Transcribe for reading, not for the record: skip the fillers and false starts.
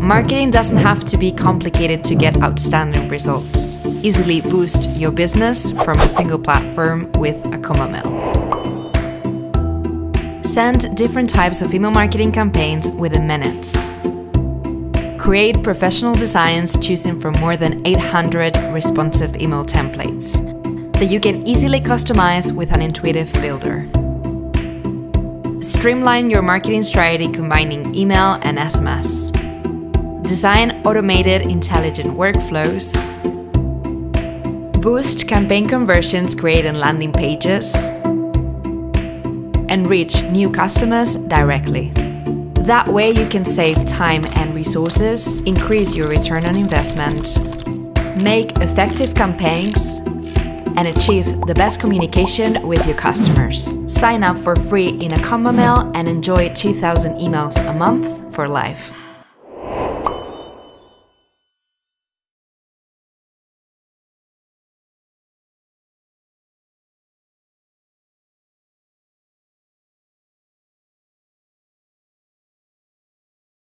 Marketing doesn't have to be complicated to get outstanding results. Easily boost your business from a single platform with Acumbamail. Send different types of email marketing campaigns within minutes. Create professional designs choosing from more than 800 responsive email templates that you can easily customize with an intuitive builder. Streamline your marketing strategy combining email and SMS. Design automated, intelligent workflows. Boost campaign conversions creating landing pages. And reach new customers directly. That way you can save time and resources, increase your return on investment, make effective campaigns, and achieve the best communication with your customers. Sign up for free in Acumbamail and enjoy 2,000 emails a month for life.